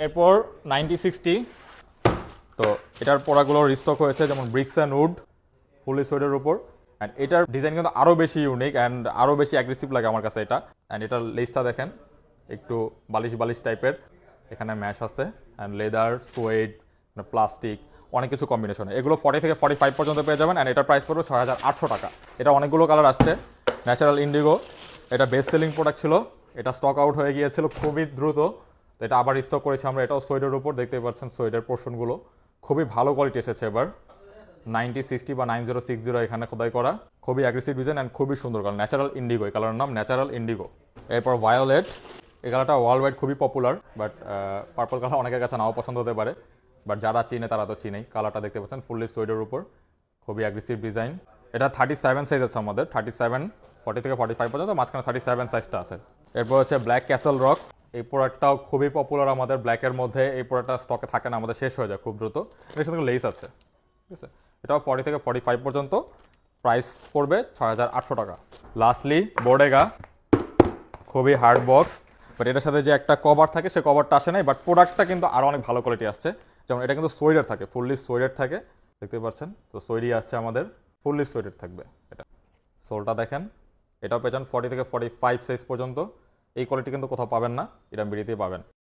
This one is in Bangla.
এরপর 9060, তো এটার পড়াগুলো রিস্টক হয়েছে, যেমন ব্রিক্স অ্যান্ড উড, ফুলি সোয়েডের উপর। অ্যান্ড এটার ডিজাইন কিন্তু আরও বেশি ইউনিক অ্যান্ড আরও বেশি অ্যাগ্রেসিভ লাগে আমার কাছে এটা। অ্যান্ড এটার লেসটা দেখেন একটু বালিশ বালিশ টাইপের, এখানে ম্যাশ আছে অ্যান্ড লেদার, সোয়েড, প্লাস্টিক, অনেক কিছু কম্বিনেশন। এগুলো 40 থেকে 45 পর্যন্ত পেয়ে যাবেন। অ্যান্ড এটার প্রাইস পড়বে 6800 টাকা। এটা অনেকগুলো কালার আসছে। ন্যাচারাল ইন্ডিগো, এটা বেস্ট সেলিং প্রোডাক্ট ছিল, এটা স্টক আউট হয়ে গিয়েছিল খুবই দ্রুত, তো এটা আবার স্টক করেছি আমরা। এটাও সোয়েডের উপর, দেখতে পাচ্ছেন সোয়েডের পোর্শনগুলো খুবই ভালো কোয়ালিটি এসেছে এবার। 9060 বা 9060 এখানে খোদাই করা, খুবই অ্যাগ্রেসিভ ডিজাইন অ্যান্ড খুবই সুন্দর কালার, ন্যাচারাল ইন্ডিগো, এই কালারের নাম ন্যাচারাল ইন্ডিগো। এরপর ভায়োলেট, এই কালারটা ওয়ার্ল্ড ওয়াইড খুবই পপুলার, বাট পার্পল কালার অনেকের কাছে নাও পছন্দ হতে পারে, বাট যারা চিনে তারা তো চিনেই। কালারটা দেখতে পাচ্ছেন ফুললি সোয়েডের উপর, খুবই অ্যাগ্রেসিভ ডিজাইন। এটা 37 সাইজ আছে আমাদের, 37, 40 থেকে 45 পর্যন্ত, মাঝখানে 37 সাইজটা আছে। এরপর হচ্ছে ব্ল্যাক ক্যাসেল রক, এই প্রোডাক্টটাও খুবই পপুলার আমাদের ব্ল্যাকের মধ্যে। এই প্রোডাক্টটা স্টকে থাকে না, আমাদের শেষ হয়ে যায় খুব দ্রুত। এর সাথে লেস আছে, ঠিক আছে। এটাও 40 থেকে 45 পর্যন্ত, প্রাইস পড়বে 6800 টাকা। লাস্টলি বোর্ডেগা, খুবই হার্ড বক্স, বাট এটার সাথে যে একটা কভার থাকে সে কভারটা আসে নাই, বাট প্রোডাক্টটা কিন্তু আরও অনেক ভালো কোয়ালিটি আসছে। যেমন এটা কিন্তু সোয়েডের থাকে, ফুললি সোয়েডের থাকে, দেখতে পাচ্ছেন। তো সোয়েডই আসছে আমাদের, ফুললি সোয়েডের থাকবে এটা। সোলটা দেখেন, এটাও পেয়েছেন 40 থেকে 45 সাইজ পর্যন্ত। এই কোয়ালিটি কিন্তু কোথাও পাবেন না, এটা বিড়িতেই পাবেন।